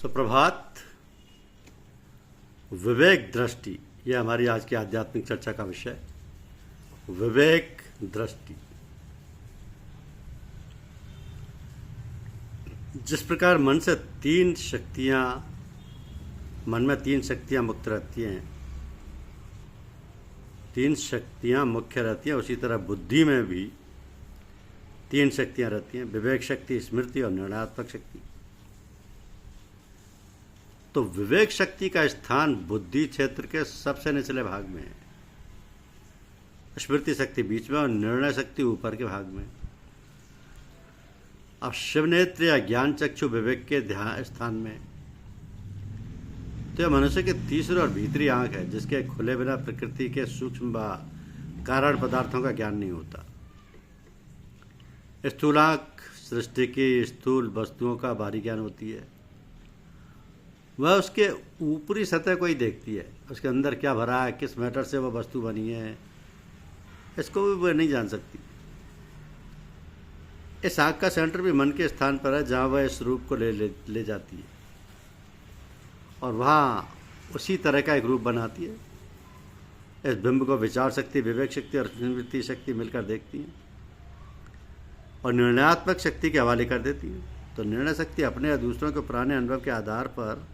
सुप्रभात। विवेक दृष्टि, यह हमारी आज की आध्यात्मिक चर्चा का विषय। विवेक दृष्टि। जिस प्रकार मन में तीन शक्तियां मुक्त रहती हैं, तीन शक्तियां मुख्य रहती हैं, उसी तरह बुद्धि में भी तीन शक्तियां रहती हैं: विवेक शक्ति, स्मृति और निर्णयात्मक शक्ति। तो विवेक शक्ति का स्थान बुद्धि क्षेत्र के सबसे निचले भाग में है, स्मृति शक्ति बीच में और निर्णय शक्ति ऊपर के भाग में। अब शिवनेत्र या ज्ञान चक्षु विवेक के ध्यान स्थान में, तो यह मनुष्य की तीसरी और भीतरी आंख है, जिसके खुले बिना प्रकृति के सूक्ष्म व कारण पदार्थों का ज्ञान नहीं होता। स्थूल आंख सृष्टि की स्थूल वस्तुओं का बाहरी ज्ञान होती है। वह उसके ऊपरी सतह को ही देखती है, उसके अंदर क्या भरा है, किस मैटर से वह वस्तु बनी है, इसको भी वह नहीं जान सकती। इस आँख का सेंटर भी मन के स्थान पर है, जहाँ वह इस रूप को ले जाती है और वहाँ उसी तरह का एक रूप बनाती है। इस बिंब को विचार शक्ति, विवेक शक्ति और स्मृति शक्ति मिलकर देखती है और निर्णयात्मक शक्ति के हवाले कर देती है। तो निर्णय शक्ति अपने या दूसरों के पुराने अनुभव के आधार पर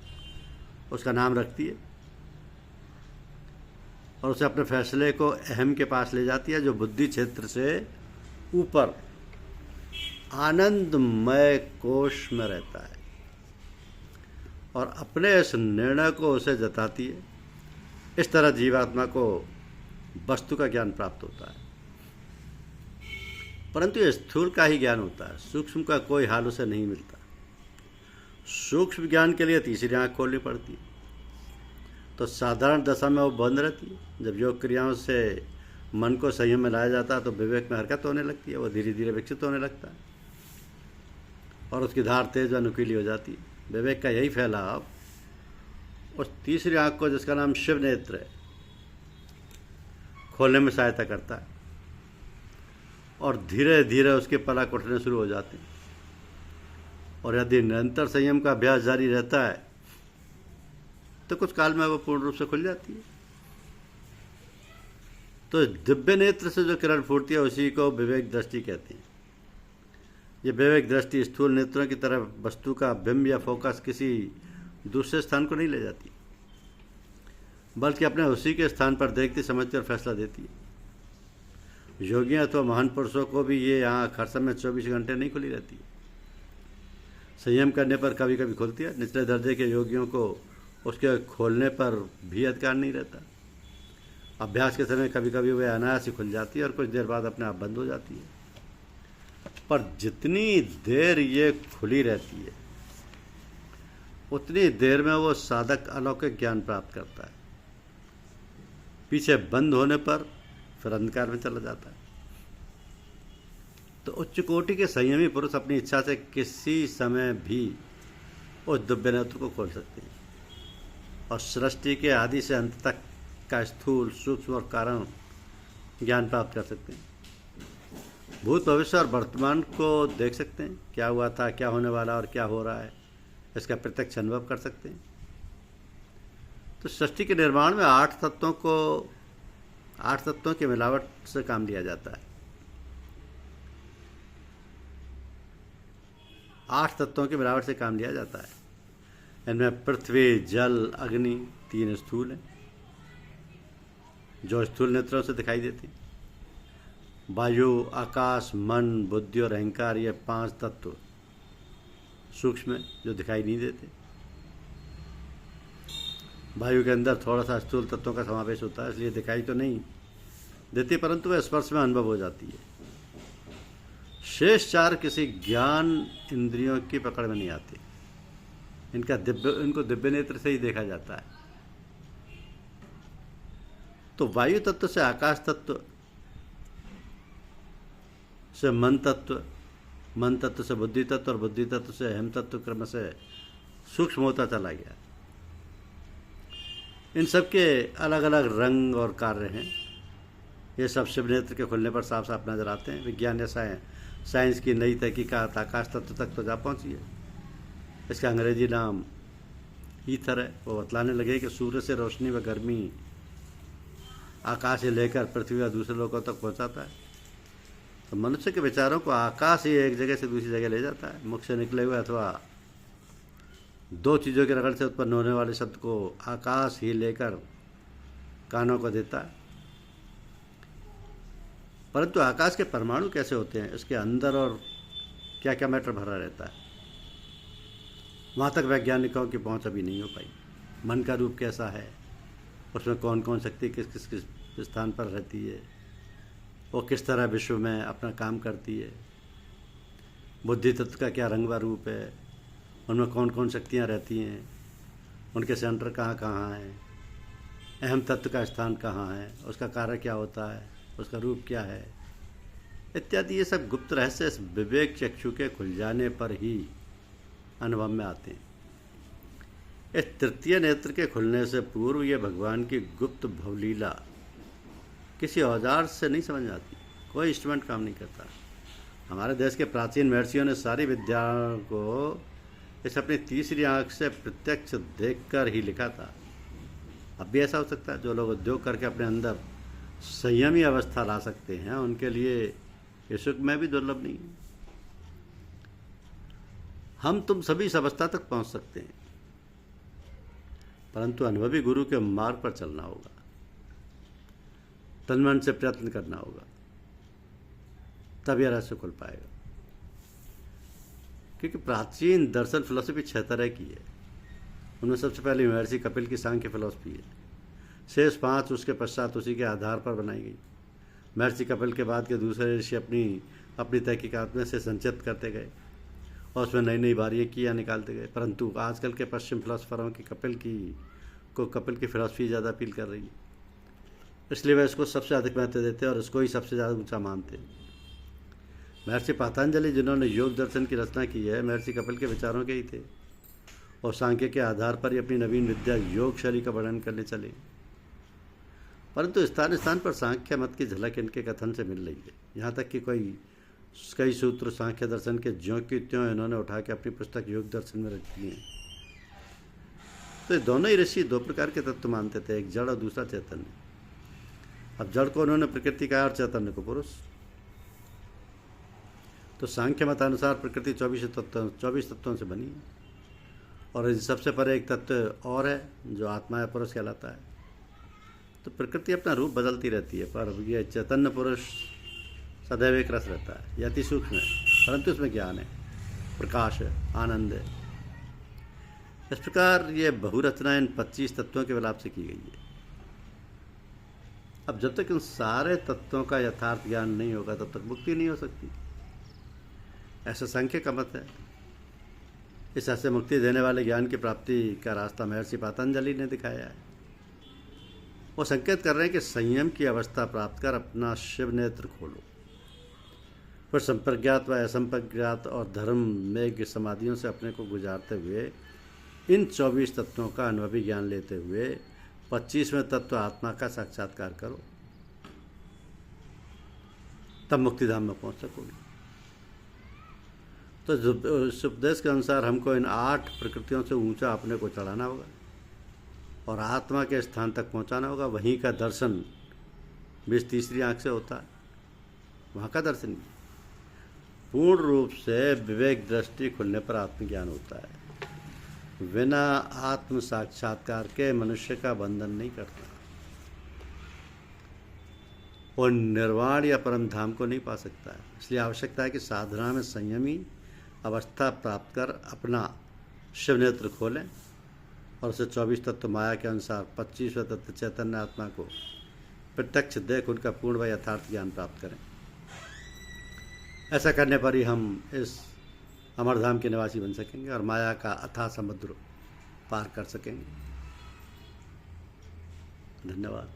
उसका नाम रखती है और उसे अपने फैसले को अहम के पास ले जाती है, जो बुद्धि क्षेत्र से ऊपर आनंदमय कोश में रहता है और अपने इस निर्णय को उसे जताती है। इस तरह जीवात्मा को वस्तु का ज्ञान प्राप्त होता है, परंतु ये स्थूल का ही ज्ञान होता है, सूक्ष्म का कोई हाल उसे नहीं मिलता। सूक्ष्म ज्ञान के लिए तीसरी आंख खोलनी पड़ती है। तो साधारण दशा में वो बंद रहती है। जब योग क्रियाओं से मन को संयम में लाया जाता है तो विवेक में हरकत होने लगती है, वो धीरे धीरे विकसित होने लगता है और उसकी धार तेज व नुकीली हो जाती है। विवेक का यही फैलाव उस तीसरी आंख को, जिसका नाम शिव नेत्र है, खोलने में सहायता करता है और धीरे धीरे उसके पलक उठने शुरू हो जाते हैं। और यदि निरंतर संयम का अभ्यास जारी रहता है तो कुछ काल में वह पूर्ण रूप से खुल जाती है। तो दिव्य नेत्र से जो किरण फूटती है उसी को विवेक दृष्टि कहते हैं। ये विवेक दृष्टि स्थूल नेत्रों की तरह वस्तु का बिंब या फोकस किसी दूसरे स्थान को नहीं ले जाती, बल्कि अपने उसी के स्थान पर देखती, समझती और फैसला देती है। योगियों अथवा महान पुरुषों को भी ये आँख हर समय 24 घंटे नहीं खुली रहती। संयम करने पर कभी कभी खुलती है। निचले दर्जे के योगियों को उसके खोलने पर भी अधिकार नहीं रहता। अभ्यास के समय कभी कभी वह अनायास ही खुल जाती है और कुछ देर बाद अपने आप बंद हो जाती है। पर जितनी देर ये खुली रहती है उतनी देर में वो साधक अलौकिक ज्ञान प्राप्त करता है। पीछे बंद होने पर फिर अंधकार में चला जाता है। तो उच्च कोटि के संयमी पुरुष अपनी इच्छा से किसी समय भी उस दिव्य नेत्र को खोल सकते हैं और सृष्टि के आदि से अंत तक का स्थूल, सूक्ष्म और कारण ज्ञान प्राप्त कर सकते हैं। भूत, भविष्य और वर्तमान को देख सकते हैं, क्या हुआ था, क्या होने वाला और क्या हो रहा है, इसका प्रत्यक्ष अनुभव कर सकते हैं। तो सृष्टि के निर्माण में 8 तत्वों की मिलावट से काम लिया जाता है। 8 तत्वों की मिलावट से काम लिया जाता है। इनमें पृथ्वी, जल, अग्नि 3 स्थूल हैं, जो स्थूल नेत्रों से दिखाई देती। वायु, आकाश, मन, बुद्धि और अहंकार, ये 5 तत्व सूक्ष्म हैं, जो दिखाई नहीं देते। वायु के अंदर थोड़ा सा स्थूल तत्वों का समावेश होता है, इसलिए दिखाई तो नहीं देती, परंतु वह स्पर्श में अनुभव हो जाती है। शेष 4 किसी ज्ञान इंद्रियों की पकड़ में नहीं आते। इनको दिव्य नेत्र से ही देखा जाता है। तो वायु तत्व से आकाश तत्व, से मन तत्व से बुद्धि तत्व और बुद्धि तत्व से अहम तत्व क्रम से सूक्ष्म होता चला गया। इन सब के अलग अलग रंग और कार्य हैं। ये सब शिव नेत्र के खुलने पर साफ साफ नजर आते हैं। विज्ञान या साइंस की नई तहकीकात आकाश तत्व तक तो जा पहुंची है। इसका अंग्रेजी नाम ईथर है, वो बतलाने लगे कि सूर्य से रोशनी व गर्मी आकाश से लेकर पृथ्वी व दूसरे लोगों तक पहुंचाता है। तो मनुष्य के विचारों को आकाश ही एक जगह से दूसरी जगह ले जाता है। मुख से निकले हुए अथवा दो चीज़ों के रगड़ से उत्पन्न होने वाले शब्द को आकाश ही लेकर कानों को देता है। परंतु आकाश के परमाणु कैसे होते हैं, इसके अंदर और क्या क्या मैटर भरा रहता है, वहाँ तक वैज्ञानिकों की पहुँच अभी नहीं हो पाई। मन का रूप कैसा है, उसमें कौन कौन शक्ति किस किस किस स्थान पर रहती है, वो किस तरह विश्व में अपना काम करती है, बुद्धि तत्व का क्या रंग व रूप है, उनमें कौन कौन शक्तियाँ रहती हैं, उनके सेंटर कहाँ कहाँ हैं, अहम तत्व का स्थान कहाँ है, उसका कार्य क्या होता है, उसका रूप क्या है, इत्यादि ये सब गुप्त रहस्य इस विवेक चक्षु के खुल जाने पर ही अनुभव में आते हैं। इस तृतीय नेत्र के खुलने से पूर्व ये भगवान की गुप्त भवलीला किसी औजार से नहीं समझ आती, कोई इंस्ट्रूमेंट काम नहीं करता। हमारे देश के प्राचीन महर्षियों ने सारी विद्याओं को इस अपनी तीसरी आंख से प्रत्यक्ष देखकर ही लिखा था। अब भी ऐसा हो सकता है। जो लोग उद्योग करके अपने अंदर संयमी अवस्था ला सकते हैं, उनके लिए ये सुख में भी दुर्लभ नहीं है। हम तुम सभी इस अवस्था तक पहुंच सकते हैं, परंतु अनुभवी गुरु के मार्ग पर चलना होगा, तन मन से प्रयत्न करना होगा, तब यह रहस्य खुल पाएगा। क्योंकि प्राचीन दर्शन फिलॉसफी 6 तरह की है। उनमें सबसे पहले महर्षि कपिल की सांख्य फिलॉसफी है। शेष 5 उसके पश्चात उसी के आधार पर बनाई गई। महर्षि कपिल के बाद के दूसरे ऋषि अपनी तहकीकात में से संचित करते गए और उसमें नई नई बारीकियाँ निकालते गए। परंतु आजकल के पश्चिम फिलोसफरों की कपिल की फिलॉसफी ज़्यादा अपील कर रही है, इसलिए वह इसको सबसे अधिक महत्व देते हैं और इसको ही सबसे ज़्यादा ऊंचा मानते हैं। महर्षि पतंजलि जिन्होंने योग दर्शन की रचना की है, महर्षि कपिल के विचारों के ही थे और सांख्य के आधार पर ही अपनी नवीन विद्या योग शैली का वर्णन करने चले। परंतु स्थान स्थान पर सांख्य मत की झलक इनके कथन से मिल रही है। यहाँ तक कि कई सूत्र सांख्य दर्शन के ज्यों की त्यों इन्होंने उठा के अपनी पुस्तक योग दर्शन में रख दिए हैं। तो ये दोनों ही ऋषि 2 प्रकार के तत्व मानते थे, एक जड़ और दूसरा चैतन्य। अब जड़ को उन्होंने प्रकृति कहा और चैतन्य को पुरुष। तो सांख्य मतानुसार प्रकृति 24 तत्वों से बनी है और इन सबसे परे एक तत्व और है जो आत्मा या पुरुष कहलाता है। तो प्रकृति अपना रूप बदलती रहती है, पर यह चैतन्य पुरुष सदैव एक रस रहता है। यह अति सूक्ष्म है, परंतु इसमें ज्ञान है, प्रकाश है, आनंद है। इस प्रकार ये बहुरचना इन 25 तत्वों के विलाप से की गई है। अब जब तक इन सारे तत्वों का यथार्थ ज्ञान नहीं होगा तब तक मुक्ति नहीं हो सकती, ऐसा सांख्य का मत है। इस ऐसे मुक्ति देने वाले ज्ञान की प्राप्ति का रास्ता महर्षि पतंजलि ने दिखाया है। वो संकेत कर रहे हैं कि संयम की अवस्था प्राप्त कर अपना शिव नेत्र खोलो, फिर संप्रज्ञात व असंप्रज्ञात और धर्म में समाधियों से अपने को गुजारते हुए इन 24 तत्वों का अनुभवी ज्ञान लेते हुए 25वें तत्व आत्मा का साक्षात्कार करो, तब मुक्तिधाम में पहुंच सकोगे। तो इस उपदेश के अनुसार हमको इन 8 प्रकृतियों से ऊंचा अपने को चढ़ाना होगा और आत्मा के स्थान तक पहुंचाना होगा। वहीं का दर्शन बीच तीसरी आंख से होता है, वहाँ का दर्शन पूर्ण रूप से विवेक दृष्टि खुलने पर आत्मज्ञान होता है। बिना आत्म साक्षात्कार के मनुष्य का बंधन नहीं करता और निर्वाण या परम धाम को नहीं पा सकता है। इसलिए आवश्यकता है कि साधना में संयमी अवस्था प्राप्त कर अपना शिव नेत्र खोलें और उसे 24 तत्व माया के अनुसार 25वें तत्व चैतन्य आत्मा को प्रत्यक्ष देख उनका पूर्ण व यथार्थ ज्ञान प्राप्त करें। ऐसा करने पर ही हम इस अमरधाम के निवासी बन सकेंगे और माया का अथाह समुद्र पार कर सकेंगे। धन्यवाद।